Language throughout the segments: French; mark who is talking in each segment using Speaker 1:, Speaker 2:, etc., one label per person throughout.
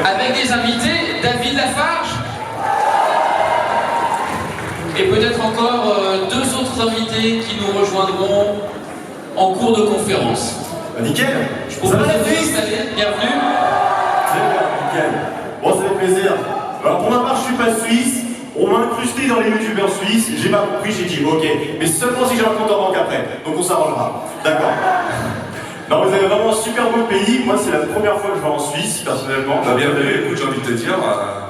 Speaker 1: avec des invités, David Lafarge. Et peut-être encore deux autres invités qui nous rejoindront en cours de conférence.
Speaker 2: Bah, nickel.
Speaker 1: Je propose de vous installer. Bienvenue.
Speaker 2: Très bien, nickel. Bon, ça fait plaisir. Alors pour ma part, je suis pas suisse. On m'a incrusté dans les youtubeurs suisses. J'ai pas compris, j'ai dit ok. Mais seulement si j'ai un compte en banque après. Donc on s'arrangera. D'accord. Non, vous avez vraiment un super beau pays. Moi, c'est la première fois que je vais en Suisse, personnellement.
Speaker 3: Bah, bienvenue, écoute, j'ai envie de te dire.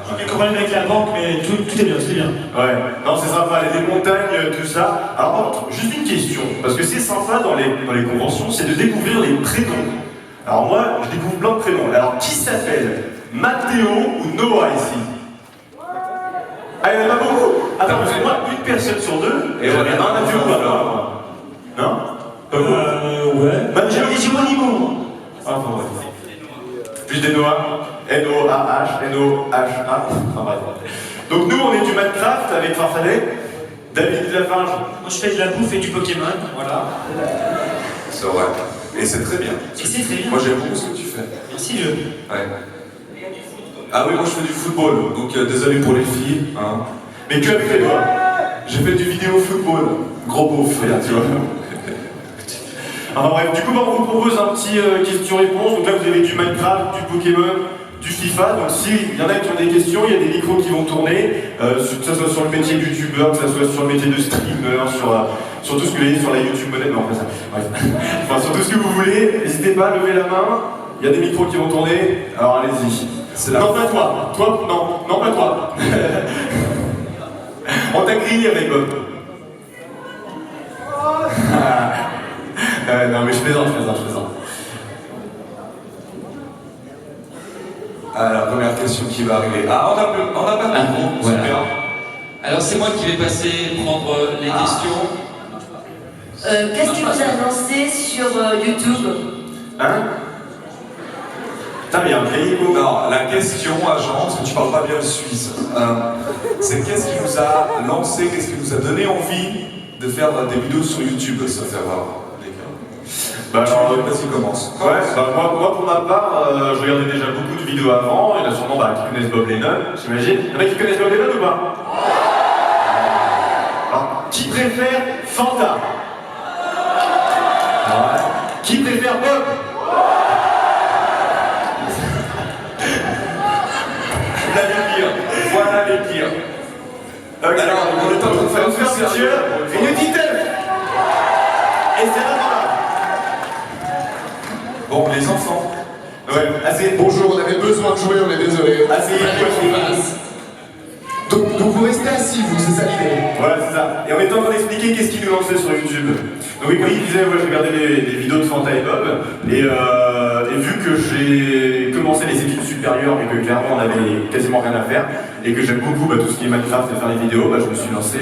Speaker 4: J'ai quelques problèmes avec la banque, mais tout est bien, c'est bien.
Speaker 2: Ouais, non, c'est sympa, les montagnes, tout ça. Alors, par contre, juste une question, parce que c'est sympa dans les conventions, c'est de découvrir les prénoms. Alors, moi, je découvre plein de prénoms. Alors, qui s'appelle Mathéo ou Noah ici? Ah, il y en a pas beaucoup. Attends, parce que moi, une personne sur deux, et j'en ai un Mathéo ou pas Noah. Non?
Speaker 4: Ouais.
Speaker 2: Bah,
Speaker 4: J'avais dit Géronimo.
Speaker 2: Ah, enfin, bref. Plus des Noah. N-O-A-H, N-O-H-A. Enfin, bref. Donc, nous, on est du Minecraft avec Farfadet. David Lafarge.
Speaker 4: Moi, je fais de la bouffe et du Pokémon, voilà.
Speaker 3: C'est vrai. Et c'est très bien.
Speaker 4: Et c'est très bien.
Speaker 3: Moi, j'aime beaucoup ce que tu fais.
Speaker 4: Merci, Dieu.
Speaker 3: Ouais. Ah oui, moi, je fais du football. Donc, désolé pour les filles. Hein.
Speaker 2: Mais que fait toi?
Speaker 3: J'ai fait du vidéo football. Gros beauf, là, tu vois.
Speaker 2: Enfin bref, du coup, on vous propose un petit question-réponse. Donc là, vous avez du Minecraft, du Pokémon, du FIFA. Donc s'il y en a qui ont des questions, il y a des micros qui vont tourner, que ce soit sur le métier de youtubeur, que ce soit sur le métier de streamer, sur tout ce que vous voulez, sur la YouTube monnaie, non, pas ça. Bref. Enfin, sur tout ce que vous voulez, n'hésitez pas à lever la main. Il y a des micros qui vont tourner, alors allez-y. Non, pas toi. Toi, non, pas toi. On t'a grillé avec Bob. Non mais je plaisante.
Speaker 3: Ah, la première question qui va arriver. Ah, on a pas de micro.
Speaker 1: Voilà.
Speaker 3: Super.
Speaker 1: Alors c'est moi qui vais passer prendre les questions.
Speaker 5: Qu'est-ce qui vous a lancé sur YouTube?
Speaker 2: Hein? Putain, mais il y a un vieil écho.
Speaker 3: Non, la question, agent, parce que tu parles pas bien le suisse, c'est qu'est-ce qui vous a lancé, qu'est-ce qui vous a donné envie de faire des vidéos sur YouTube, ça fait voir.
Speaker 2: Bah alors,
Speaker 3: vas-y, commence.
Speaker 2: Ouais, bah moi pour ma part, je regardais déjà beaucoup de vidéos avant. Il y en a sûrement qui connaissent Bob Lennon, j'imagine. Il y en a qui connaissent Bob Lennon ou pas? Alors, qui préfère Fanta? Ouais. Qui préfère Bob?
Speaker 3: Voilà les pires.
Speaker 2: Okay.
Speaker 3: Alors, on est en train de faire
Speaker 2: un
Speaker 3: tout
Speaker 2: monsieur, une petite et c'est là.
Speaker 3: Bon, les enfants.
Speaker 2: Ouais, assez.
Speaker 6: Bonjour, on avait besoin de jouer, on est désolé.
Speaker 2: Assez.
Speaker 6: Donc vous restez assis, vous, c'est ça l'idée.
Speaker 2: Voilà, c'est ça. Et on était en train d'expliquer qu'est-ce qui nous lançait sur YouTube. Donc oui, comme il disait, je regardais des vidéos de Fanta et Bob, et vu que j'ai commencé les études supérieures et que clairement on avait quasiment rien à faire, et que j'aime beaucoup tout ce qui est Minecraft et faire des vidéos, je me suis lancé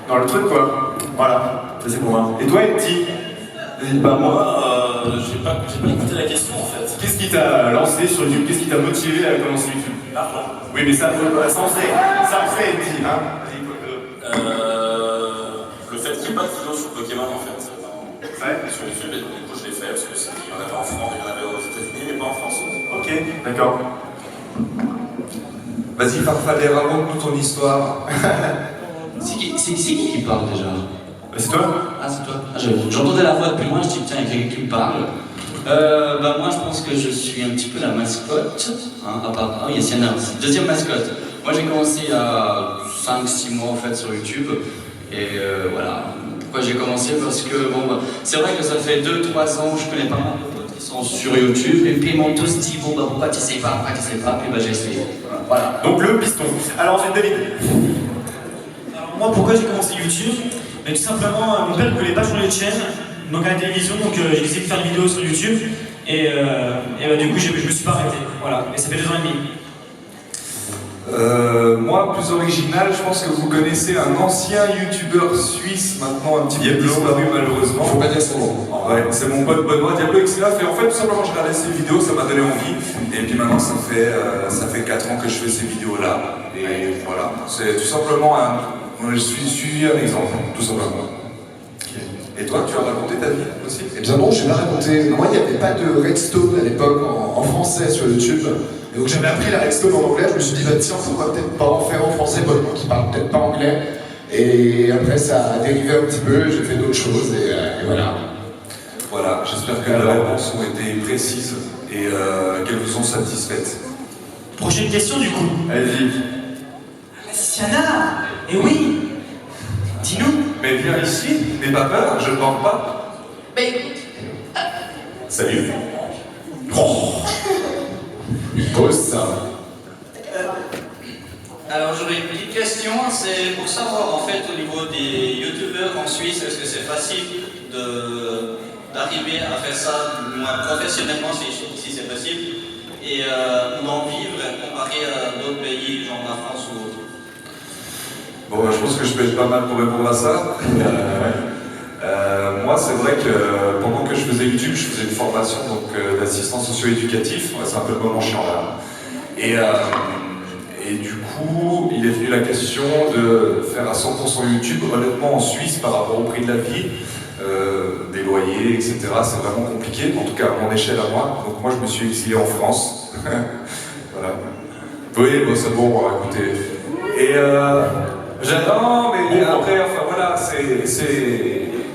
Speaker 2: dans le truc quoi. Voilà, ça c'est pour moi. Et toi, Eti?
Speaker 4: Moi, j'ai pas écouté la question en fait.
Speaker 2: Qu'est-ce qui t'a lancé sur YouTube? Qu'est-ce qui t'a motivé à commencer YouTube? Oui, mais ça on sait, Eti, hein?
Speaker 7: Le fait qu'il n'y ait pas de vidéo sur Pokémon en fait,
Speaker 2: Ouais.
Speaker 7: sur YouTube, et du coup je l'ai fait parce qu'il y en avait en France, il y en avait aux États-Unis, mais pas en France.
Speaker 2: Ok, d'accord.
Speaker 3: Vas-y, Farfadet, raconte-nous ton histoire.
Speaker 1: C'est qui parle déjà?
Speaker 2: C'est toi?
Speaker 1: Ah, c'est toi. Ah, j'entendais la voix depuis loin, je dis tiens, il y a quelqu'un qui me parle. Moi, je pense que je suis un petit peu la mascotte. Hein, à part, il y a Sienna aussi. Deuxième mascotte. Moi, j'ai commencé il y a 5-6 mois en fait sur YouTube. Et voilà. Pourquoi j'ai commencé? Parce que c'est vrai que ça fait 2-3 ans que je connais pas mal de potes qui sont sur YouTube. Et puis ils m'ont tous dit pourquoi tu sais pas, puis j'ai essayé. Voilà.
Speaker 2: Donc le piston. Alors ensuite, David.
Speaker 4: Alors moi, pourquoi j'ai commencé YouTube? Mais tout simplement, mon père ne voulait pas changer de chaîne, donc à la télévision, donc j'ai décidé de faire une vidéo sur YouTube, et du coup je me suis pas arrêté, voilà, et ça fait 2 ans et demi.
Speaker 3: Moi, plus original, je pense que vous connaissez un ancien youtubeur suisse, maintenant un petit peu disparu malheureusement.
Speaker 6: Faut pas dire son nom.
Speaker 3: Ouais, c'est mon pote Benoît Diablo Xlaf, et en fait, tout simplement, je regardais ses vidéos, ça m'a donné envie, et puis maintenant, ça fait 4 ans que je fais ces vidéos-là, et voilà, c'est tout simplement je suis suivi un exemple, tout simplement. Et toi, tu as raconté ta vie aussi?
Speaker 6: Eh bien non, je vais pas raconter. Moi, il n'y avait pas de Redstone à l'époque en français sur YouTube. Et donc j'avais appris la Redstone en anglais. Je me suis dit, bah tiens, pourquoi peut-être pas en faire en français pour les gens qui parlent peut-être pas anglais. Et après, ça a dérivé un petit peu. J'ai fait d'autres choses et voilà.
Speaker 3: Voilà, j'espère que les réponses ont été précises et qu'elles vous ont satisfaites.
Speaker 4: Prochaine question du coup.
Speaker 2: Vas-y.
Speaker 4: Siana. Eh oui. Dis-nous.
Speaker 3: Mais viens ici, n'aie pas peur, je ne manque pas.
Speaker 5: Bah écoute,
Speaker 3: Salut.
Speaker 6: Pose ça.
Speaker 8: Alors j'aurais une petite question, c'est pour savoir en fait au niveau des youtubeurs en Suisse, est-ce que c'est facile d'arriver à faire ça du moins professionnellement si c'est possible et d'en vivre comparé à d'autres pays genre la France ou autre?
Speaker 3: Bon, je pense que je peux être pas mal pour répondre à ça. Moi, c'est vrai que pendant que je faisais YouTube, je faisais une formation d'assistant socio-éducatif. Ouais, c'est un peu le moment chiant là. Et du coup, il est venu la question de faire à 100% YouTube. Honnêtement, en Suisse, par rapport au prix de la vie, des loyers, etc., c'est vraiment compliqué. En tout cas, à mon échelle à moi. Donc moi, je me suis exilé en France. Voilà. Oui, bon, c'est bon, écoutez. Et non, mais après, enfin voilà,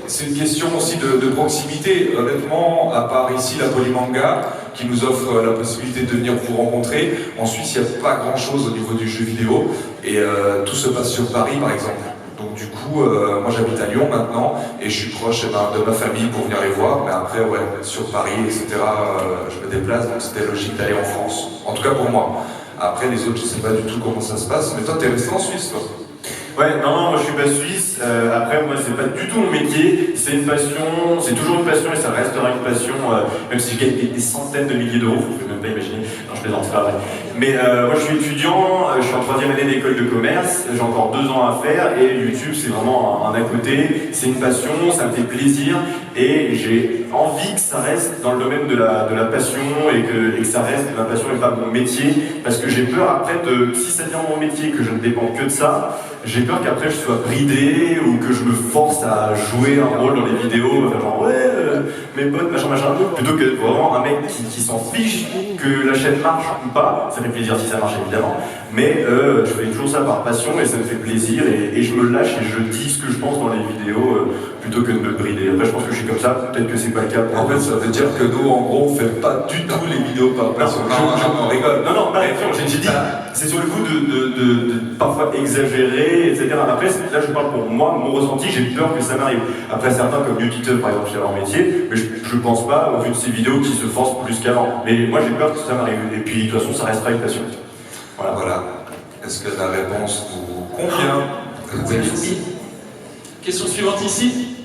Speaker 3: c'est une question aussi de proximité. Honnêtement, à part ici la Polymanga, qui nous offre la possibilité de venir vous rencontrer, en Suisse, il n'y a pas grand-chose au niveau du jeu vidéo, et tout se passe sur Paris, par exemple. Donc du coup, moi j'habite à Lyon maintenant, et je suis proche de ma famille pour venir les voir, mais après, ouais, sur Paris, etc., je me déplace, donc c'était logique d'aller en France. En tout cas pour moi. Après, les autres, je sais pas du tout comment ça se passe, mais toi, t'es resté en Suisse, toi?
Speaker 2: Ouais, non, moi je suis pas suisse. Après, moi c'est pas du tout mon métier. C'est une passion, c'est toujours une passion et ça restera une passion, même si je gagne des centaines de milliers d'euros, vous pouvez même pas imaginer. Non, je plaisante, c'est pas vrai. Mais moi je suis étudiant, je suis en 3e année d'école de commerce, j'ai encore 2 ans à faire et YouTube c'est vraiment un à côté. C'est une passion, ça me fait plaisir et j'ai envie que ça reste dans le domaine de la passion et que ça reste ma passion et pas mon métier. Parce que j'ai peur après si ça devient mon métier, que je ne dépends que de ça, j'ai peur qu'après je sois bridé ou que je me force à jouer un rôle dans les vidéos, genre ouais, mes potes, machin, plutôt que vraiment un mec qui s'en fiche que la chaîne marche ou pas. Ça fait plaisir si ça marche évidemment, mais je fais toujours ça par passion et ça me fait plaisir et je me lâche et je dis ce que je pense dans les vidéos plutôt que de me brider. Après je pense que je suis comme ça, peut-être que c'est pas le cas.
Speaker 3: En fait, ça veut dire que nous, en gros, on fait pas du tout les vidéos par passion. On rigole.
Speaker 2: Non, j'ai dit, c'est sur le coup de parfois exagérer, etc. Après, là je parle pour moi, mon ressenti, j'ai peur que ça m'arrive. Après, certains comme YouTuber, par exemple, c'est leur métier, mais je pense pas, au vu de ces vidéos, qui se forcent plus qu'avant. Mais moi j'ai peur que ça m'arrive. Et puis, de toute façon, ça restera une passion.
Speaker 3: Voilà. Est-ce que la réponse vous convient?
Speaker 1: Oui. Question suivante ici.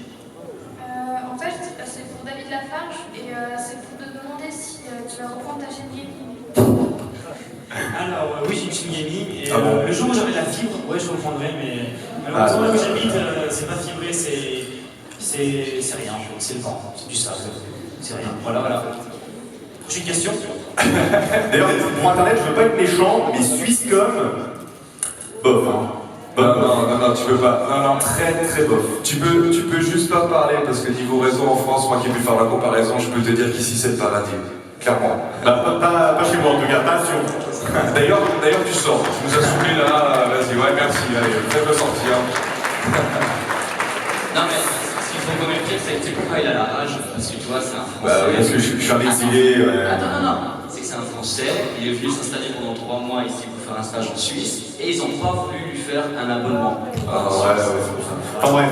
Speaker 9: En fait, c'est pour David Lafarge et c'est pour te demander si tu vas reprendre ta chaîne gaming.
Speaker 4: Alors oui, j'ai une chaîne gaming et
Speaker 3: bon
Speaker 4: le jour où j'aurai la fibre, ouais je reprendrai, mais malheureusement là où j'habite, c'est pas fibré, c'est rien, c'est le vent, c'est du sable, c'est rien. Voilà. Prochaine question.
Speaker 2: D'ailleurs, pour internet, je veux pas être méchant, mais Swisscom, bof, hein.
Speaker 3: Non, tu peux pas.
Speaker 2: Non, très bof.
Speaker 3: Tu peux juste pas parler parce que niveau réseau en France, moi qui ai pu faire la comparaison, je peux te dire qu'ici c'est le paradis. Clairement.
Speaker 2: Pas chez moi en tout cas, pas sûr.
Speaker 3: D'ailleurs, tu sors. Tu nous as saoulés là. Vas-y, ouais, merci. Allez, fais-le sortir.
Speaker 1: Non mais ce qu'il faut quand même dire, c'est que pourquoi il a la rage, parce que tu vois, c'est un Français.
Speaker 2: Bah, parce que je suis un exilé.
Speaker 1: Attends, non. C'est que c'est un Français, il est venu s'installer pendant 3 mois ici pour faire un stage en Suisse, et ils n'ont pas voulu lui faire un abonnement.
Speaker 2: Ah ouais, c'est pour ça. Enfin bref.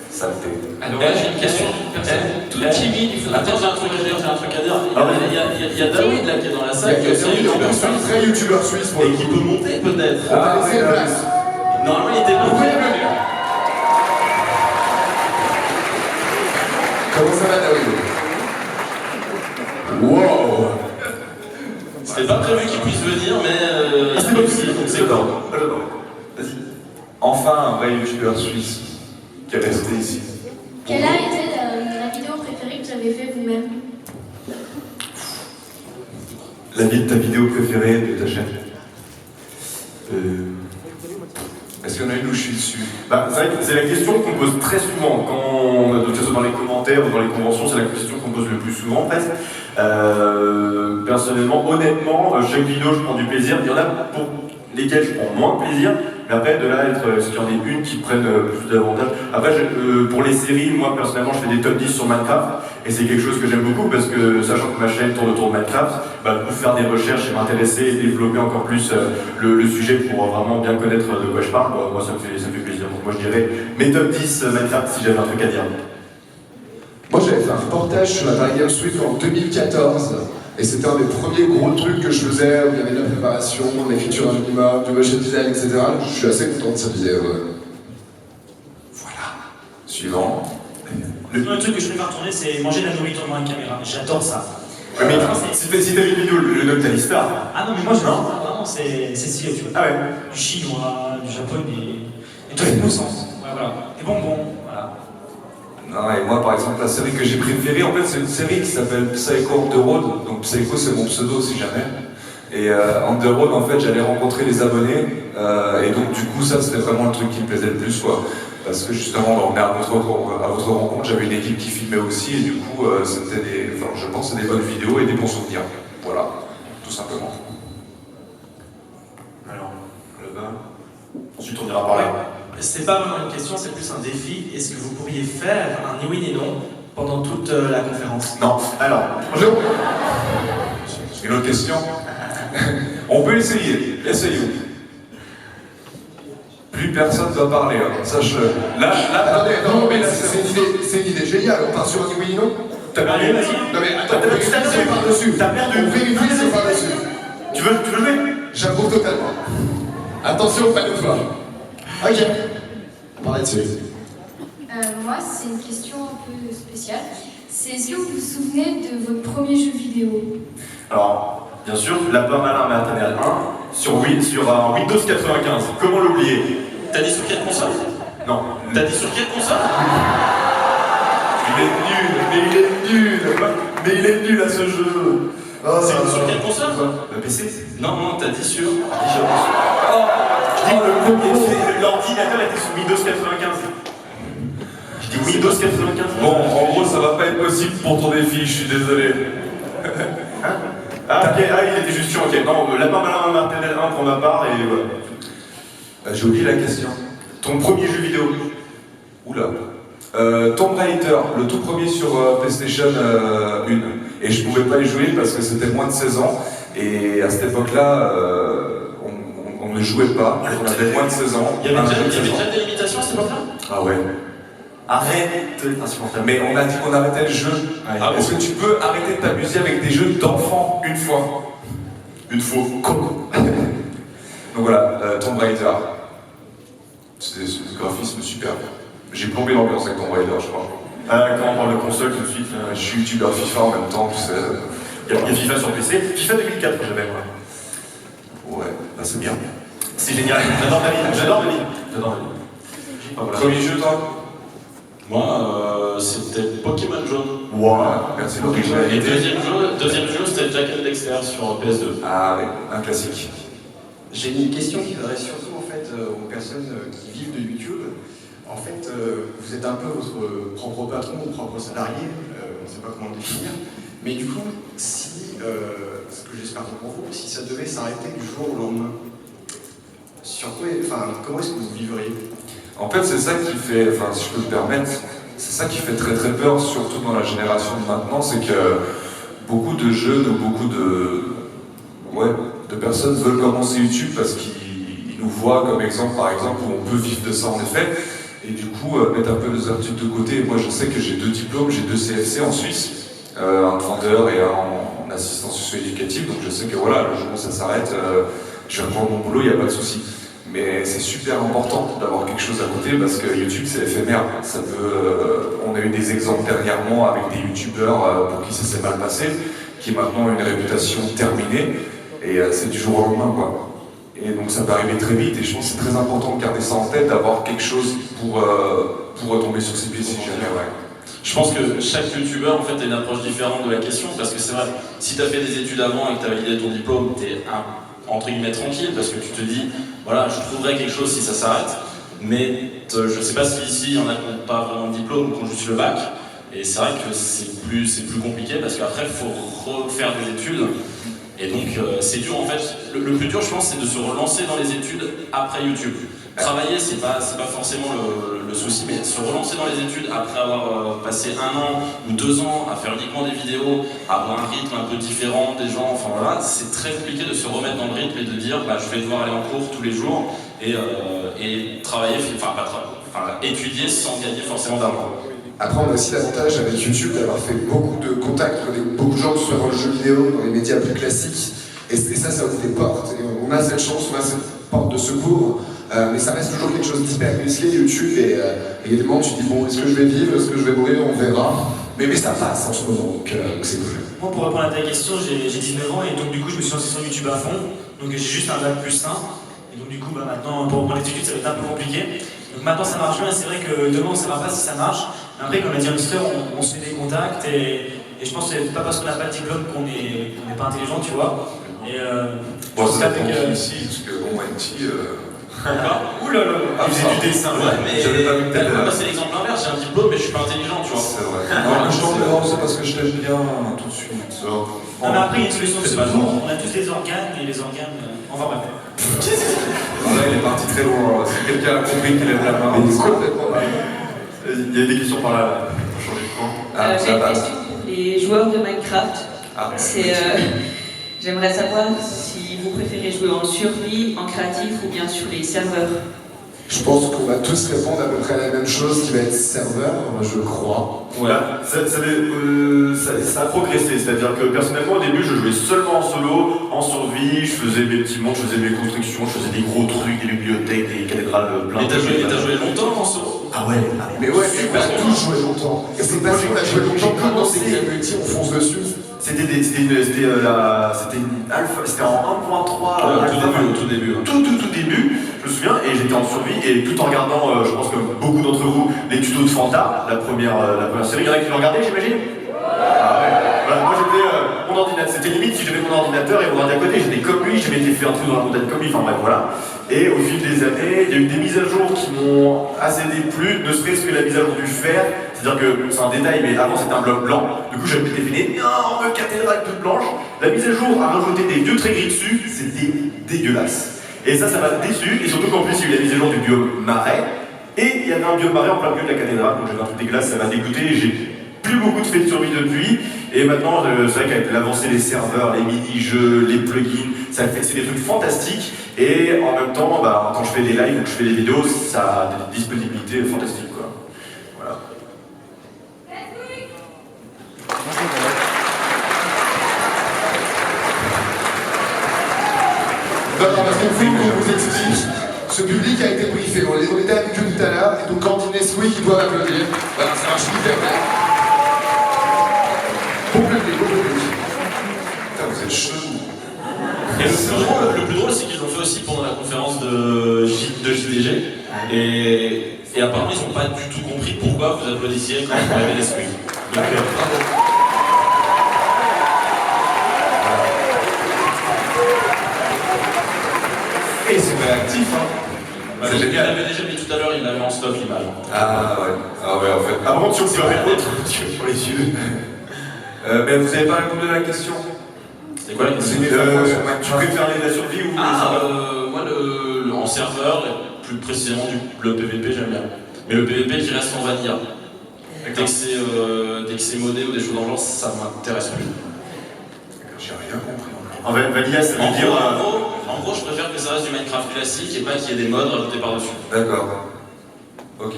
Speaker 2: Saleté.
Speaker 1: Alors là, j'ai une question d'une personne toute timide, il faudra...
Speaker 10: Attends, j'ai un truc à dire. Il y a David là qui est dans la salle, qui est aussi un youtubeur
Speaker 6: C'est un vrai youtubeur suisse pour
Speaker 10: et
Speaker 6: le
Speaker 10: qui
Speaker 6: coup.
Speaker 10: peut monter peut-être.
Speaker 6: On va laisser une place.
Speaker 10: Normalement, il était pas venu.
Speaker 6: Comment ça va, David? Wow.
Speaker 10: C'était pas prévu qu'il puisse venir, mais c'est aussi, donc c'est bon.
Speaker 3: Vas-y. Enfin, un vrai youtubeur suisse qui est resté ici.
Speaker 9: Quelle a été la vidéo préférée que vous avez fait vous-même?
Speaker 3: La vie de ta vidéo préférée de ta chaîne. Est-ce qu'il y en a une où je suis dessus?
Speaker 2: C'est vrai que c'est la question qu'on pose très souvent, que ce soit dans les commentaires ou dans les conventions, c'est la question qu'on pose le plus souvent presque. Personnellement, honnêtement, chaque vidéo je prends du plaisir. Il y en a pour lesquelles je prends moins de plaisir, mais après de là est-ce qu'il y en a une qui prenne plus d'avantages. Après pour les séries, moi personnellement je fais des top 10 sur Minecraft et c'est quelque chose que j'aime beaucoup parce que sachant que ma chaîne tourne autour de Minecraft, pour faire des recherches et m'intéresser et développer encore plus le sujet pour vraiment bien connaître de quoi je parle, moi ça me fait plaisir. Donc moi je dirais mes top 10 Minecraft si j'avais un truc à dire.
Speaker 6: Moi j'avais fait un reportage sur la Paris Games Week en 2014 et c'était un des premiers gros trucs que je faisais où il y avait de la préparation, de l'écriture à minimum, du motion design, etc. Je suis assez content de cette vidéo.
Speaker 3: Voilà. Suivant.
Speaker 4: Le truc que je préfère tourner, c'est manger de la nourriture devant une caméra. J'adore ça.
Speaker 2: Mais si t'avais une vidéo, le Noctalis Star.
Speaker 4: Ah non, mais moi vraiment, c'est stylé, tu vois.
Speaker 2: Ah ouais.
Speaker 4: Du chinois, du japonais, et tout les sens. Voilà. Des bonbons, voilà.
Speaker 3: Non, et moi par exemple, la série que j'ai préférée, en fait c'est une série qui s'appelle Psycho on the Road. Donc Psycho c'est mon pseudo si jamais. Et on the Road en fait j'allais rencontrer les abonnés et donc du coup ça c'était vraiment le truc qui me plaisait le plus quoi. Parce que justement à votre rencontre j'avais une équipe qui filmait aussi et du coup c'était je pense des bonnes vidéos et des bons souvenirs. Voilà, tout simplement.
Speaker 2: Alors, là-bas. Ensuite on ira par là.
Speaker 10: C'est pas vraiment une question, c'est plus un défi. Est-ce que vous pourriez faire un ni oui ni non pendant toute la conférence?
Speaker 2: Non. Alors,
Speaker 3: une autre question. On peut essayer. Essayons. Plus personne va parler, hein. Sache-le. Là,
Speaker 6: attendez, non, mais là, c'est une idée géniale. On part sur un oui, non?
Speaker 2: t'as perdu.
Speaker 4: Allez, vas-y.
Speaker 6: Non mais attends, on vérifie c'est par-dessus.
Speaker 2: T'as perdu.
Speaker 6: On vérifie c'est par-dessus.
Speaker 2: Tu veux le jouer?
Speaker 6: J'approuve totalement. Attention, pas de fois. Ok. On part là-dessus.
Speaker 9: Moi, c'est une question un peu spéciale. C'est est-ce que vous vous souvenez de votre premier jeu vidéo?
Speaker 2: Alors, bien sûr, Lapin Malin Maternelle 1 sur un Windows 95. Comment l'oublier?
Speaker 10: T'as dit sur quelle console?
Speaker 2: Non.
Speaker 10: T'as dit sur quelle console?
Speaker 2: Il est nul à ce jeu.
Speaker 10: C'est sur quelle console?
Speaker 2: Le PC?
Speaker 10: Non, t'as dit sur.
Speaker 2: L'ordinateur était sur Windows 95. Je dis Windows 95.
Speaker 3: bon, en gros, ça va pas être possible pour ton défi, je suis désolé.
Speaker 2: Ah, ok, il était juste sûr, ok. Non, Lapin Malin Maternelle 1 pour ma part, et voilà.
Speaker 3: J'ai oublié la question.
Speaker 2: Ton premier jeu vidéo?
Speaker 3: Oula. Tomb Raider, le tout premier sur PlayStation 1. Et je pouvais pas y jouer parce que c'était moins de 16 ans. Et à cette époque-là, on ne jouait pas. On avait moins de 16 ans.
Speaker 10: Il y avait déjà des limitations à cette époque-là?
Speaker 3: Ah ouais.
Speaker 2: Arrête, insupportable.
Speaker 3: Mais on a dit qu'on arrêtait le jeu.
Speaker 10: Ah
Speaker 3: Est-ce que tu peux arrêter de t'amuser avec des jeux d'enfants une fois?
Speaker 2: Une fois.
Speaker 3: Donc voilà, Tomb Raider. C'est ce graphisme super. J'ai plombé l'ambiance avec Tomb Raider, je crois.
Speaker 2: Quand on parle de console tout de suite,
Speaker 3: Je suis youtubeur FIFA en même temps, tu sais.
Speaker 2: il y a FIFA sur PC. FIFA 2004, j'avais moi.
Speaker 3: Ouais, bah c'est bien.
Speaker 2: C'est génial. J'adore ma vie. Voilà.
Speaker 3: Premier jeu, toi?
Speaker 10: Moi, c'était Pokémon Jaune.
Speaker 3: Wow, merci
Speaker 10: Et
Speaker 3: l'originalité.
Speaker 10: deuxième jeu, c'était Jack and Dexter sur PS2.
Speaker 3: Ah oui, un classique.
Speaker 11: J'ai une question qui s'adresse surtout en fait aux personnes qui vivent de YouTube. En fait, vous êtes un peu votre propre patron, votre propre salarié, on ne sait pas comment le définir. Mais du coup, si, ce que j'espère pour vous, si ça devait s'arrêter du jour au lendemain, comment est-ce que vous vivriez?
Speaker 3: En fait, c'est ça qui fait, si je peux me permettre, c'est ça qui fait très très peur, surtout dans la génération de maintenant, c'est que beaucoup de jeunes ou beaucoup de personnes veulent commencer YouTube parce qu'ils nous voient comme exemple, par exemple, où on peut vivre de ça en effet, et du coup mettre un peu les habitudes de côté. Moi, je sais que j'ai 2 diplômes, j'ai 2 CFC en Suisse, un de vendeur et un en assistance socio-éducative, donc je sais que voilà, le jour où ça s'arrête, je vais reprendre mon boulot, il n'y a pas de souci. Mais c'est super important d'avoir quelque chose à côté parce que YouTube c'est éphémère. Ça peut, on a eu des exemples dernièrement avec des youtubeurs pour qui ça s'est mal passé, qui maintenant ont une réputation terminée et c'est du jour au lendemain quoi. Et donc ça peut arriver très vite et je pense que c'est très important de garder ça en tête, d'avoir quelque chose pour retomber sur ses pieds si jamais. Ouais.
Speaker 10: Je pense que chaque youtubeur en fait a une approche différente de la question parce que c'est vrai, si tu as fait des études avant et que tu as validé ton diplôme, tu es entre guillemets tranquille parce que tu te dis voilà, je trouverai quelque chose si ça s'arrête.
Speaker 12: Mais je sais pas si ici il y en a qui n'ont pas vraiment de diplôme ou qui ont juste le bac. Et c'est vrai que c'est plus compliqué parce qu'après il faut refaire des études. Et donc c'est dur en fait. Le plus dur je pense c'est de se relancer dans les études après YouTube. Travailler c'est pas forcément le souci, mais se relancer dans les études après avoir passé 1 an ou 2 ans à faire uniquement des vidéos, à avoir un rythme un peu différent des gens, enfin voilà, c'est très compliqué de se remettre dans le rythme et de dire bah, je vais devoir aller en cours tous les jours et travailler, étudier sans gagner forcément d'argent.
Speaker 6: Après, on a aussi l'avantage avec YouTube d'avoir fait beaucoup de contacts avec beaucoup de gens, que ce soit dans le jeu vidéo, dans les médias plus classiques. Et ça ouvre des portes. Et on a cette chance, on a cette porte de secours. Mais ça reste toujours quelque chose d'hyper musclé, YouTube. Et il y a des moments où tu te dis, bon, est-ce que je vais vivre, est-ce que je vais mourir, on verra. Mais ça passe en ce moment, donc c'est cool.
Speaker 4: Moi, pour répondre à ta question, j'ai 19 ans et donc du coup, je me suis lancé sur YouTube à fond. Donc j'ai juste un bac +1. Et donc du coup, maintenant, pour reprendre les études, ça va être un peu compliqué. Donc maintenant, ça marche bien et c'est vrai que demain, on ne saura pas si ça marche. Mais après, comme l'a dit Hamster, on se fait des contacts et je pense que c'est pas parce qu'on n'a pas de diplôme qu'on n'est pas intelligent, tu vois. Et
Speaker 3: bon, ça dépend ici, parce que bon, MT...
Speaker 4: Ouh là là,
Speaker 3: il faisait du dessin,
Speaker 12: mais
Speaker 3: j'avais pas vu
Speaker 12: moi c'est l'exemple inverse, j'ai un diplôme mais je suis pas intelligent, tu vois.
Speaker 3: C'est vrai. Non, je t'en demande, c'est parce que je t'aime bien tout de suite.
Speaker 4: Non, mais après, il y a une solution de secours, on a tous des organes et les organes. Enfin bref.
Speaker 3: Là, il est parti très loin. Si quelqu'un a compris qu'il lève la main,
Speaker 2: il y a des questions par là. Pour changer de camp.
Speaker 13: J'ai une question pour les joueurs de Minecraft. J'aimerais savoir si vous préférez jouer en survie, en créatif ou bien sur les serveurs.
Speaker 6: Je pense qu'on va tous répondre à peu près à la même chose, qui va être serveur, je crois.
Speaker 2: Voilà, ça a progressé, c'est-à-dire que personnellement au début je jouais seulement en solo, en survie, je faisais mes petits mondes, je faisais mes constructions, je faisais des gros trucs, des bibliothèques, des cathédrales, plein de trucs.
Speaker 12: Et t'as joué longtemps en solo?
Speaker 2: Ah ouais,
Speaker 6: mais ouais, on a tous joué longtemps. Et c'est pas sûr qu'on a joué longtemps, maintenant c'est qu'il y a le multi, on fonce dessus.
Speaker 2: C'était en 1.3
Speaker 12: au tout début.
Speaker 2: Tout début, je me souviens, et j'étais en survie, et tout en regardant, je pense que beaucoup d'entre vous, les tutos de Fanta, la première série. Il y en a qui l'ont regardé, j'imagine? Ah ouais. Voilà, moi j'étais mon ordinateur, c'était limite si j'avais mon ordinateur et mon ordi à côté, j'étais comme lui, je m'étais fait un trou dans la montagne comme lui, enfin bref voilà. Et au fil des années, il y a eu des mises à jour qui m'ont assez déplu, ne serait-ce que la mise à jour du fer, c'est-à-dire que c'est un détail, mais avant c'était un bloc blanc, du coup j'avais fait une énorme cathédrale toute blanche. La mise à jour a rajouté des vieux traits gris dessus, c'était dégueulasse. Et ça m'a déçu, et surtout qu'en plus il y a eu la mise à jour du biome marais, et il y avait un biome marais en plein milieu de la cathédrale, donc j'avais un truc dégueulasse, ça m'a dégoûté, et j'ai plus beaucoup de faits de survie depuis, et maintenant c'est vrai qu'avec l'avancée des serveurs, les mini-jeux, les plugins, c'est des trucs fantastiques, et en même temps, quand je fais des lives ou que je fais des vidéos, ça a des disponibilités fantastiques quoi. Voilà.
Speaker 6: Parce qu'il faut qu'on vous explique, ce public a été briefé, on était avec eux tout à l'heure, et donc quand il est Nesquik, ils doivent applaudir. Voilà, ça marche hyper bien. Bon public, bon public.
Speaker 3: Putain, vous êtes chelou.
Speaker 12: Et le plus drôle, c'est qu'ils l'ont fait aussi pendant la conférence de JDG, et apparemment ils n'ont pas du tout compris pourquoi vous applaudissiez quand vous avez les squeaks. Donc bravo.
Speaker 3: Et c'est réactif, hein.
Speaker 12: C'est génial. Il l'avait déjà mis tout à l'heure, il l'avait en stop l'image.
Speaker 3: Ah ouais, en fait.
Speaker 2: Par contre, si on peut mettre l'autre sur les yeux.
Speaker 3: Mais vous n'avez pas répondu à la question.
Speaker 12: C'était quoi la question?
Speaker 2: Tu préfères la survie ou
Speaker 12: moi, en serveur, et plus précisément le PVP, j'aime bien. Mais le PVP qui reste en vanilla. Dès que c'est modé ou des choses dans le genre, ça m'intéresse plus.
Speaker 3: J'ai rien compris.
Speaker 2: En vanilla, ça veut dire.
Speaker 12: En gros, je préfère que ça reste du Minecraft classique et pas qu'il y ait des mods rajoutés par-dessus.
Speaker 3: D'accord. Ok.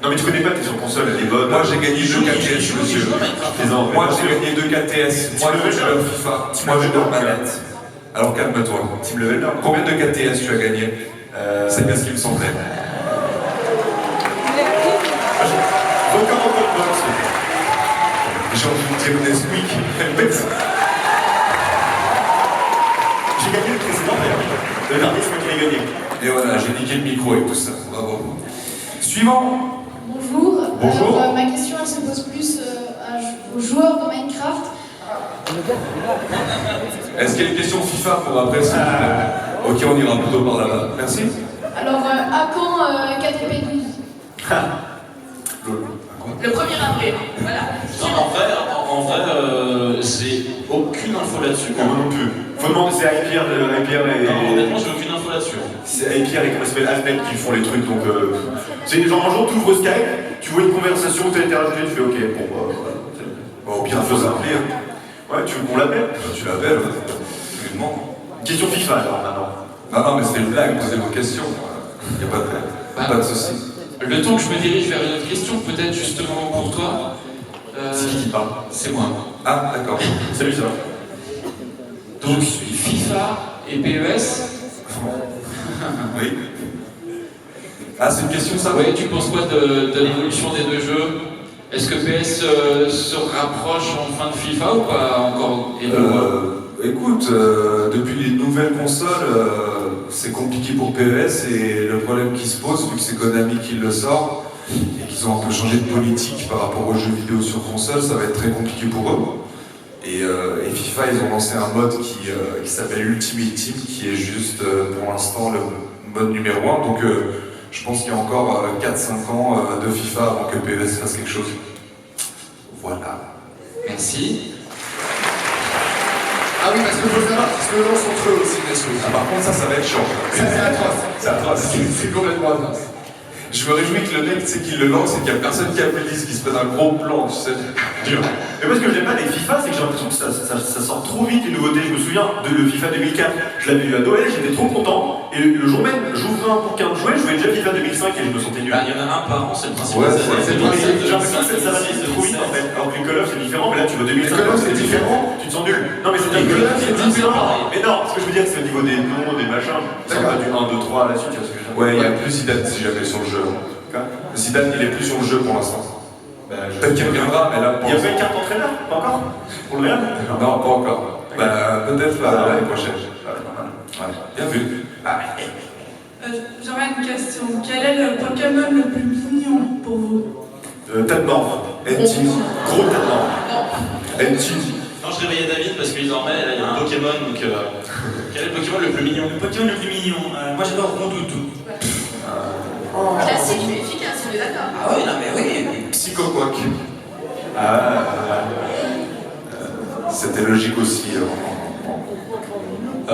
Speaker 2: Non mais tu connais pas, t'es sur console, elle est bonne.
Speaker 3: Moi j'ai gagné 2 KTS, monsieur. Moi j'ai gagné 2 KTS. Moi je joue à FIFA. Moi je joue en manette. Alors calme-toi.
Speaker 2: Team Level Down.
Speaker 3: Combien de KTS tu as gagné? C'est bien ce qui me semblait.
Speaker 2: Aucun peu de box.
Speaker 3: J'ai envie de dire Nesquik.
Speaker 2: J'ai gagné le précédent d'ailleurs. Le dernier, c'est moi qui l'ai gagné.
Speaker 3: Et voilà, j'ai niqué le micro et tout ça. Bravo. Suivant.
Speaker 14: Bonjour.
Speaker 2: Bonjour.
Speaker 14: Alors, ma question, elle se pose plus aux joueurs de Minecraft.
Speaker 3: Est-ce qu'il y a une question FIFA pour après? Ok, on ira plutôt par là-bas. Merci.
Speaker 14: Alors, À quand KTP12?
Speaker 13: Le 1er avril, voilà.
Speaker 12: Non, en vrai, j'ai aucune info là-dessus.
Speaker 2: Moi non plus. Faut demander, c'est avec Pierre et...
Speaker 12: Non, honnêtement, j'ai aucune info là-dessus.
Speaker 2: C'est avec Pierre et comment il s'appelle Ahmed qui font les trucs, donc... c'est genre un jour, tu ouvres Skype, tu vois une conversation où tu as été rajouté, tu fais ok, bon, au pire, faut s'appeler. Ouais, tu veux qu'on l'appelle?
Speaker 3: Tu l'appelles, tu lui demandes.
Speaker 2: Question FIFA, alors, maintenant.
Speaker 3: Non, mais c'était une blague, posez vos questions. Il n'y a pas de souci.
Speaker 1: Le temps que je me dirige vers une autre question, peut-être justement pour toi.
Speaker 2: C'est qui parle?
Speaker 1: C'est moi.
Speaker 3: Ah, d'accord.
Speaker 2: Salut, ça va.
Speaker 1: Donc, FIFA et PES.
Speaker 3: Oui. Ah, c'est une question, ça?
Speaker 1: Oui, tu penses quoi de l'évolution des deux jeux? Est-ce que PS se rapproche enfin de FIFA ou pas encore?
Speaker 3: Écoute, depuis les nouvelles consoles, c'est compliqué pour PES et le problème qui se pose, vu que c'est Konami qui le sort et qu'ils ont un peu changé de politique par rapport aux jeux vidéo sur console, ça va être très compliqué pour eux. Et FIFA, ils ont lancé un mode qui s'appelle Ultimate Team, qui est juste pour l'instant le mode numéro 1. Donc je pense qu'il y a encore 4-5 ans de FIFA avant que PES fasse quelque chose. Voilà.
Speaker 1: Merci.
Speaker 6: Ah oui, parce qu'il faut savoir qu'ils se lancent entre eux aussi, bien sûr.
Speaker 3: Ah, par contre, ça va être chiant.
Speaker 6: Ça, c'est atroce.
Speaker 3: C'est atroce.
Speaker 6: C'est complètement atroce.
Speaker 3: Je me réjouis que le mec, tu sais, qu'il le lance et qu'il n'y a personne qui applaudisse, qu'il se fait un gros plan, tu sais.
Speaker 2: Dur. Mais moi, ce que j'aime pas avec FIFA, c'est que j'ai l'impression que ça sort trop vite les nouveautés. Je me souviens de le FIFA 2004, je l'avais eu à Noël, j'étais trop content. Et le jour même, j'ouvrais un bouquin de jouets, je jouais déjà FIFA 2005 et je me sentais nul.
Speaker 12: Il y en a un par an, c'est le principe.
Speaker 3: Ouais,
Speaker 2: c'est le principe. J'ai l'impression que ça va trop vite en fait. Alors que Call of c'est différent, mais là tu vois 2005, c'est différent, tu te sens nul. Non, mais c'est dire que Call of c'est différent. Mais non, ce que je veux dire, c'est au niveau des noms, des machins. Ça va du 1, 2, 3 à la suite, tu vois ce que je veux dire.
Speaker 3: Ouais, il n'y a plus Zidane si jamais sur le jeu. Zidane, il est plus sur le jeu pour l'instant. Peut-être qu'il reviendra, mais là.
Speaker 2: Il y a pas une carte d'entraîneur? Pas encore? Pour le Real?
Speaker 3: Non, pas encore. Peut-être l'année prochaine. Ouais. Bien vu.
Speaker 15: J'aurais une question. Quel est le Pokémon le plus mignon pour vous?
Speaker 2: Tête mort. Enti. Gros tête mort. Enti.
Speaker 12: Non, je réveillais David parce qu'il dormait, et là il y a un Pokémon, donc quel est le Pokémon le plus mignon?
Speaker 4: Le Pokémon le plus mignon, moi j'adore Rondoudou.
Speaker 5: Classique mais efficace, on est d'accord.
Speaker 13: Ah oui, non mais oui.
Speaker 3: Psychoquac. C'était logique aussi.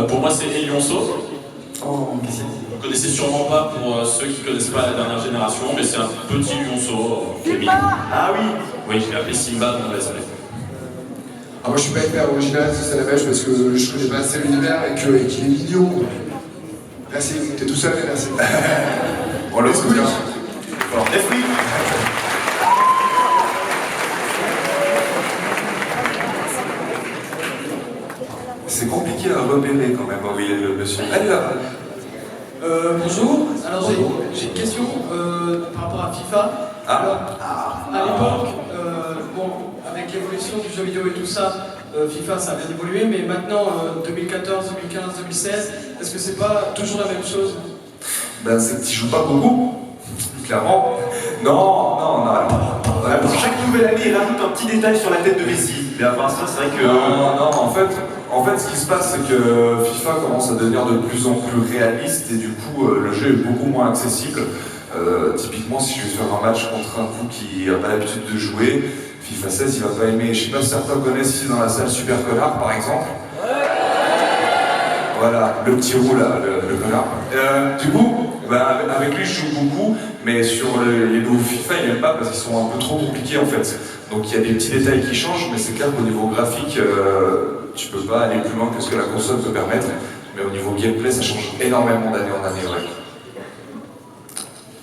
Speaker 12: Pour moi, c'est Elionceau. Vous connaissez sûrement pas pour ceux qui connaissent pas la dernière génération, mais c'est un petit lionceau qui est mignon.
Speaker 2: Ah oui.
Speaker 12: Oui, je l'ai appelé Simba, donc désolé.
Speaker 6: Ah, moi je suis pas hyper original, c'est la mèche parce que je connais pas assez l'univers et qu'il est mignon. Merci, t'es tout seul, merci.
Speaker 3: Bon, le coup,
Speaker 2: Esprit.
Speaker 3: c'est compliqué à repérer quand même, oui, le monsieur. Allez là.
Speaker 16: Bonjour, alors j'ai une question par rapport à FIFA. Alors, à l'époque, bon, avec l'évolution du jeu vidéo et tout ça, FIFA ça a bien évolué, mais maintenant 2014, 2015, 2016, est-ce que c'est pas toujours la même chose?
Speaker 3: Ben, c'est que tu joues pas beaucoup, clairement. Non,
Speaker 2: Chaque nouvelle année, il rajoute un petit détail sur la tête de Messi. Mais à part ça, c'est vrai que.
Speaker 3: Non, en fait, ce qui se passe, c'est que FIFA commence à devenir de plus en plus réaliste et du coup, le jeu est beaucoup moins accessible. Typiquement, si je vais faire un match contre un coup qui n'a pas l'habitude de jouer, FIFA 16, il va pas aimer. Je sais pas si certains connaissent ici dans la salle Super Connard, par exemple. Voilà, le petit roux là, le connard. Du coup, avec lui je joue beaucoup, mais sur les nouveaux FIFA il n'aime pas parce qu'ils sont un peu trop compliqués en fait. Donc il y a des petits détails qui changent, mais c'est clair qu'au niveau graphique, tu peux pas aller plus loin que ce que la console peut permettre. Mais au niveau gameplay, ça change énormément d'année en année, ouais.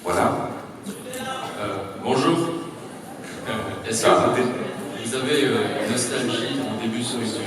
Speaker 3: Voilà.
Speaker 1: Bonjour. Est-ce que vous avez une nostalgie en début sur YouTube?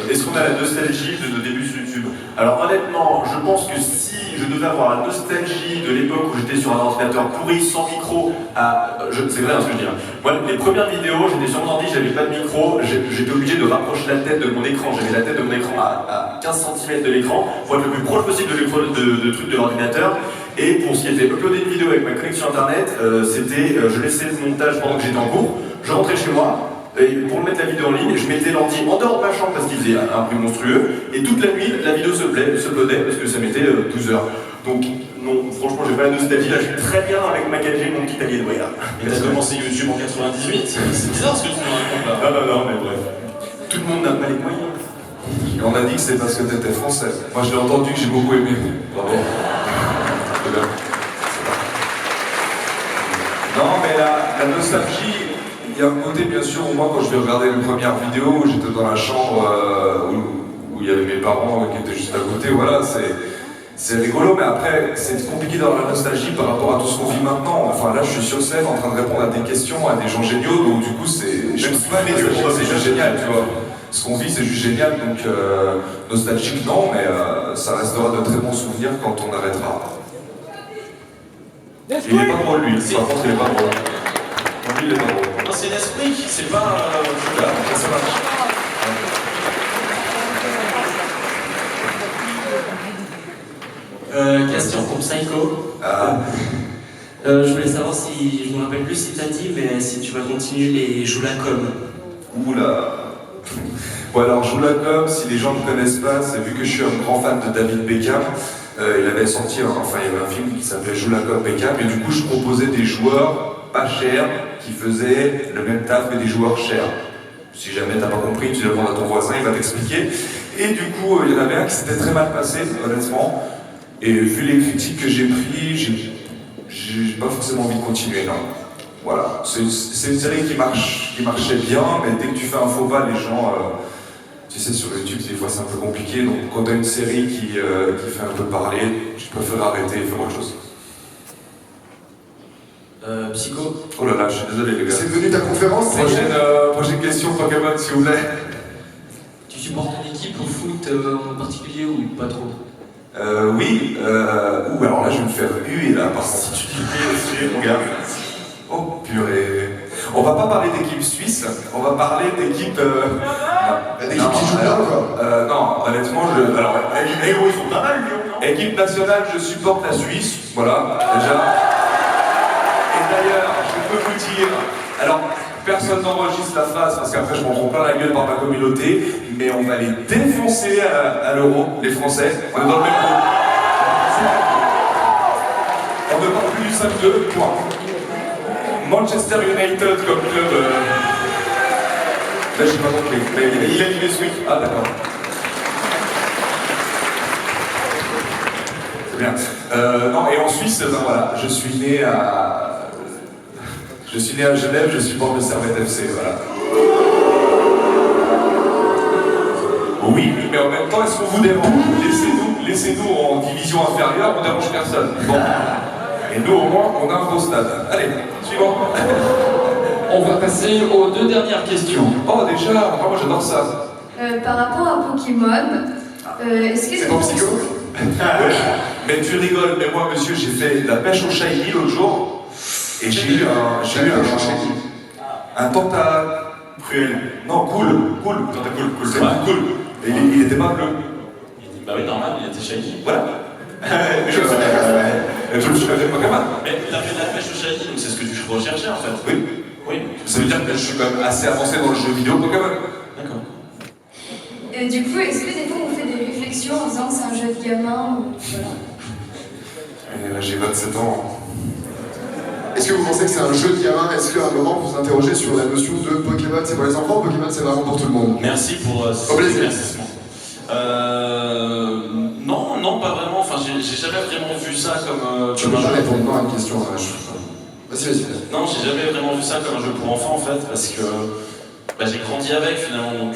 Speaker 2: Est-ce qu'on a la nostalgie de nos débuts sur YouTube? Alors honnêtement, je pense que si je devais avoir la nostalgie de l'époque où j'étais sur un ordinateur pourri, sans micro, c'est vrai ce que je dis. Moi, les premières vidéos, j'étais sur mon ordi, j'avais pas de micro, j'étais obligé de rapprocher la tête de mon écran. J'avais la tête de mon écran à 15 cm de l'écran pour être le plus proche possible de l'écran de truc de l'ordinateur. Et pour ce qui était uploader une vidéo avec ma connexion internet, c'était je laissais le montage pendant que j'étais en cours, je rentrais chez moi. Et pour mettre la vidéo en ligne, je mettais l'ordi en dehors de ma chambre parce qu'il faisait un bruit monstrueux, et toute la nuit, la vidéo se uploadait parce que ça mettait 12 heures. Donc Non, franchement, j'ai pas la nostalgie. Là, je suis très bien avec ma 4G, mon petit Alienware là.
Speaker 12: Mais t'as commencé YouTube en 98? C'est bizarre ce que tu nous racontes là.
Speaker 2: Non, mais bref. Tout le monde n'a pas les moyens.
Speaker 3: Et on a dit que c'est parce que t'étais français. Moi, je l'ai entendu, que j'ai beaucoup aimé. Bravo. C'est bien. Non, mais la nostalgie, il y a un côté, bien sûr, où moi, quand je vais regarder les premières vidéos, j'étais dans la chambre où il y avait mes parents qui étaient juste à côté, voilà, c'est rigolo, mais après, c'est compliqué d'avoir la nostalgie par rapport à tout ce qu'on vit maintenant. Enfin, là, je suis sur scène en train de répondre à des questions, à des gens géniaux, donc du coup, c'est juste génial, tu vois. Ce qu'on vit, c'est juste génial, donc nostalgique, non, mais ça restera de très bons souvenirs quand on arrêtera. Il est pas drôle, lui. Par contre, il est pas drôle. Lui, il est pas drôle.
Speaker 12: Non, c'est l'esprit, c'est pas...
Speaker 3: ça marche.
Speaker 10: Question pour Psycho. Je voulais savoir si, je me rappelle plus si t'as dit, mais si tu vas continuer les Joue la com.
Speaker 3: Oula. Bon alors, Joue la com, si les gens ne connaissent pas, c'est vu que je suis un grand fan de David Beckham. Il avait sorti, il y avait un film qui s'appelait Joue la com Beckham, et du coup, je proposais des joueurs pas chers qui faisaient le même taf que des joueurs chers. Si jamais t'as pas compris, tu demandes à ton voisin, il va t'expliquer. Et du coup, il y en avait un qui s'était très mal passé, honnêtement. Et vu les critiques que j'ai pris, j'ai pas forcément envie de continuer, non. Voilà, c'est une série qui marchait bien, mais dès que tu fais un faux pas, les gens, tu sais, sur YouTube, des fois c'est un peu compliqué, donc quand t'as une série qui fait un peu parler, je préfère arrêter et faire autre chose.
Speaker 10: Psycho.
Speaker 3: Oh là là, je suis désolé les gars.
Speaker 6: C'est devenu ta conférence,
Speaker 3: prochaine question, Pokémon, s'il vous plaît.
Speaker 10: Tu supportes une équipe au foot en particulier ou pas trop?
Speaker 3: Oui, alors là je vais me faire huer là, par contre. Si tu dis PSG, mon gars. Oh purée. On va pas parler d'équipe suisse, on va parler d'équipe... d'équipe qui joue bien quoi. Non, honnêtement, alors, ils sont pas mal, équipe nationale, je supporte la Suisse, voilà, déjà. Et d'ailleurs, je peux vous dire, alors, personne n'enregistre la phrase parce qu'après je m'en prends plein la gueule par ma communauté, mais on va les défoncer à l'Euro, les Français. On est dans le même groupe. On ne parle plus du 5-2, point. Manchester United comme club. Là, j'ai pas compris. Mais il a dit les Swift. Ah, d'accord. C'est bien. Non, et en Suisse, ben voilà, je suis né à Genève, je supporte le Servette FC, voilà. Oui, mais en même temps, est-ce qu'on vous dérange? Laissez-nous en division inférieure, on dérange personne. Bon. Et nous, au moins, on a un beau stade. Allez, suivant.
Speaker 1: On va passer aux deux dernières questions.
Speaker 3: Oh, déjà, moi j'adore ça.
Speaker 14: Par rapport à Pokémon, est-ce que
Speaker 3: c'est pas psycho? Mais tu rigoles, mais moi, monsieur, j'ai fait de la pêche au shiny l'autre jour, et j'ai eu un tentacruel. Non, cool. Tentacruel, cool. C'est cool. Et il était pas bleu.
Speaker 12: Bah oui, normal, il était shiny.
Speaker 3: Voilà. Je me suis fait Pokémon.
Speaker 12: Mais t'as fait de la pêche au shiny, donc c'est ce que tu recherchais en fait.
Speaker 3: Oui. Ça veut dire que je suis quand même assez avancé dans le jeu vidéo Pokémon.
Speaker 12: D'accord.
Speaker 14: Du coup, est-ce que des fois on fait des réflexions en disant que c'est un jeu de gamin ou voilà.
Speaker 3: Et là, j'ai 27 ans.
Speaker 6: Est-ce que vous pensez que c'est un jeu de gamin? Est-ce qu'à un moment vous vous interrogez sur la notion de Pokémon c'est pour les enfants ou Pokémon c'est vraiment pour tout le monde?
Speaker 12: Merci pour
Speaker 6: Au plaisir.
Speaker 12: Non, pas vraiment. Enfin, j'ai jamais vraiment vu ça comme.
Speaker 6: Tu peux pas répondre à une question. Vas-y.
Speaker 12: Non, j'ai jamais vraiment vu ça comme un jeu pour enfants en fait, parce que j'ai grandi avec finalement, donc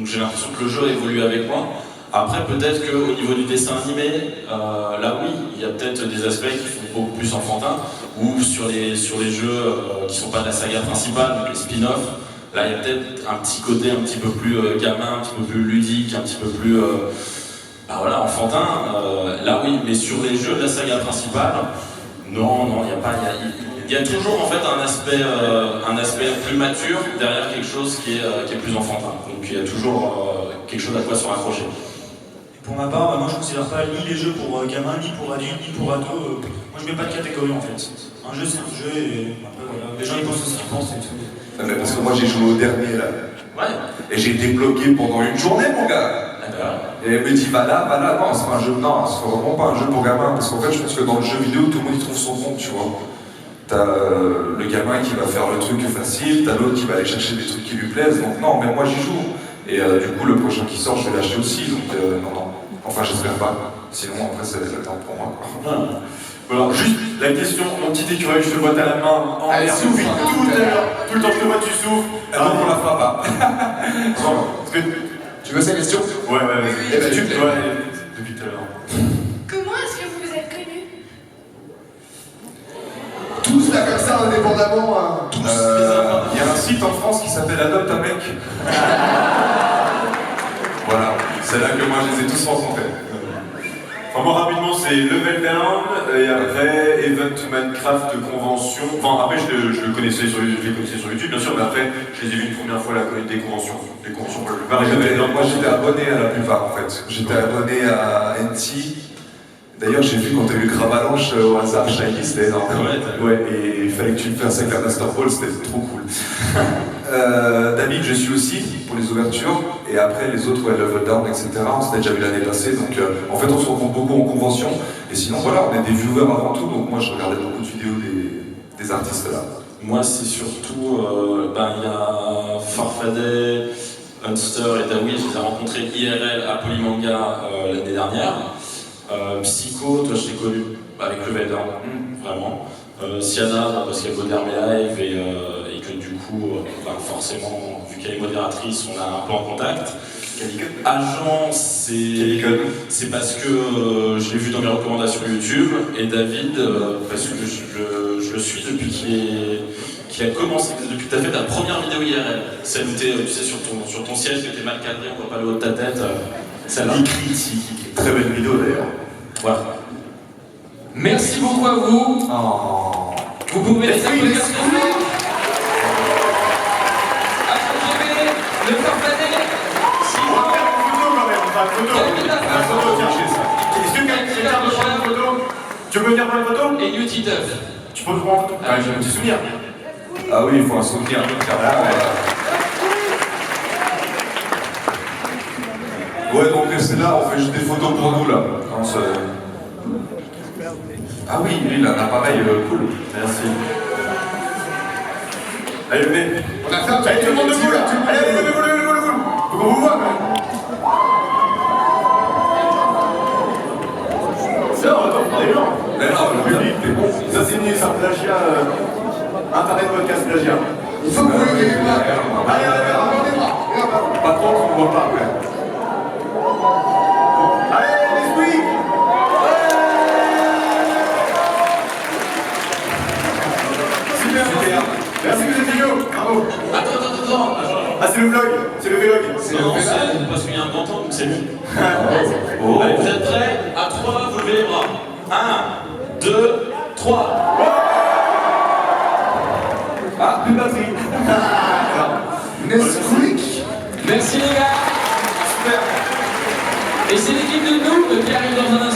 Speaker 12: j'ai l'impression que le jeu évolue avec moi. Après, peut-être qu'au niveau du dessin animé, là oui, il y a peut-être des aspects qui font beaucoup plus enfantin, ou sur les jeux qui sont pas de la saga principale, donc les spin-offs, là il y a peut-être un petit côté un petit peu plus gamin, un petit peu plus ludique, un petit peu plus enfantin. Là oui, mais sur les jeux de la saga principale, non, il n'y a pas. Il y a toujours en fait un aspect plus mature derrière quelque chose qui est plus enfantin. Donc il y a toujours quelque chose à quoi se raccrocher.
Speaker 4: Pour ma part, moi je ne considère pas ni les jeux pour gamins, ni pour adultes, ni pour ados. Moi je mets pas de catégorie en fait. Un jeu c'est un jeu et après voilà. Les gens ils pensent ce qu'ils pensent et tout.
Speaker 3: Mais parce que moi j'ai joué au dernier là.
Speaker 12: Ouais.
Speaker 3: Et j'ai été bloqué pendant une journée mon gars. Et elle me dit va là, non, c'est pas un jeu, non, c'est vraiment pas un jeu pour gamins, parce qu'en fait je pense que dans le jeu vidéo tout le monde y trouve son compte, tu vois. T'as le gamin qui va faire le truc facile, t'as l'autre qui va aller chercher des trucs qui lui plaisent, donc non, mais moi j'y joue. Et du coup le prochain qui sort je vais l'acheter aussi, donc non. Enfin j'espère pas, sinon après c'est le temps pour moi.
Speaker 2: Alors juste la question, mon petit écureuil, je te vois, t'as la main en l'air depuis tout à l'heure, tout le temps je te vois, tu souffles.
Speaker 3: Alors on la fera pas.
Speaker 6: Tu veux sa question?
Speaker 2: Ouais, vas-y.
Speaker 6: Eh ben tu me
Speaker 2: depuis tout à l'heure.
Speaker 14: Comment est-ce que vous vous êtes connus?
Speaker 6: Tous là comme ça, indépendamment.
Speaker 3: Il y a un site en France qui s'appelle Adopte un mec. Voilà, c'est là que moi je les ai tous rencontrés.
Speaker 2: Enfin, moi rapidement c'est Level Down et après Event Minecraft de convention. Enfin après je les connaissais sur YouTube bien sûr, mais après je les ai vus une première fois des conventions pour la plupart.
Speaker 3: Moi j'étais abonné à la plupart en fait. J'étais abonné à NT. D'ailleurs j'ai vu quand t'as eu le Cravalanche au hasard Shiny, c'était énorme. Ouais, et il fallait que tu le fasses avec la Master Ball, c'était trop cool. David je suis aussi pour les ouvertures, et après les autres, ouais, Level Down, etc. On s'était déjà vu l'année passée, donc en fait on se rencontre beaucoup en convention, et sinon voilà, on est des viewers avant tout, donc moi je regardais beaucoup de vidéos des artistes là.
Speaker 12: Moi c'est surtout, il y a Farfadet, Hunster et Dawi, je les ai rencontrés IRL à Polymanga l'année dernière. Psycho, toi je l'ai connu avec Level Down, vraiment. Siana, parce qu'elle modère mes lives et que du coup, forcément, vu qu'elle est modératrice, on a un peu en contact. Agent, c'est parce que je l'ai vu dans mes recommandations YouTube, et David, parce que je le suis depuis qu'il a commencé, depuis que tu as fait ta première vidéo IRL, celle où tu sais, sur ton siège, qui était mal cadré, on voit pas le haut de ta tête, celle-là.
Speaker 2: Critique, très belle vidéo d'ailleurs.
Speaker 12: Voilà.
Speaker 17: Merci beaucoup à vous. Vous pouvez les applaudir s'il vous plaît. Applaudissez le Farfadet.
Speaker 2: Si on va faire une photo quand même, on va faire une photo, tiens, est-ce que quelqu'un peut prendre une photo? Tu peux venir prendre une photo?
Speaker 17: Et New Titeuf.
Speaker 2: Tu peux prendre une photo? Ah, j'ai un petit souvenir.
Speaker 3: Ah oui, il faut un souvenir. Ouais, donc restez là, on fait juste des photos pour nous là. Ah oui, lui, il a un appareil cool.
Speaker 2: Merci. Allez, venez.
Speaker 6: On a fait un
Speaker 2: allez, tout le monde debout là. Allez, levez-vous. Faut qu'on vous voit quand même. Non, attends, on est lent.
Speaker 3: Mais non,
Speaker 2: ça c'est un plagiat. Internet podcast plagiat.
Speaker 6: Il faut que vous leviez les bras.
Speaker 2: Allez, les bras. Pas trop, on ne voit pas après. Allez, l'esprit. Super. Merci, vous êtes géniaux. Bravo.
Speaker 12: Attends.
Speaker 2: Ah, c'est le vlog. C'est le vlog.
Speaker 12: Non, c'est parce qu'il y a un grand temps, donc c'est lui. Allez, vous êtes prêts? À 3, vous levez les bras. 1, 2, 3.
Speaker 2: Ah, plus de batterie.
Speaker 6: Nesquik.
Speaker 17: Merci les gars.
Speaker 2: Super.
Speaker 17: Et c'est l'équipe de Noob qui arrive dans un instant.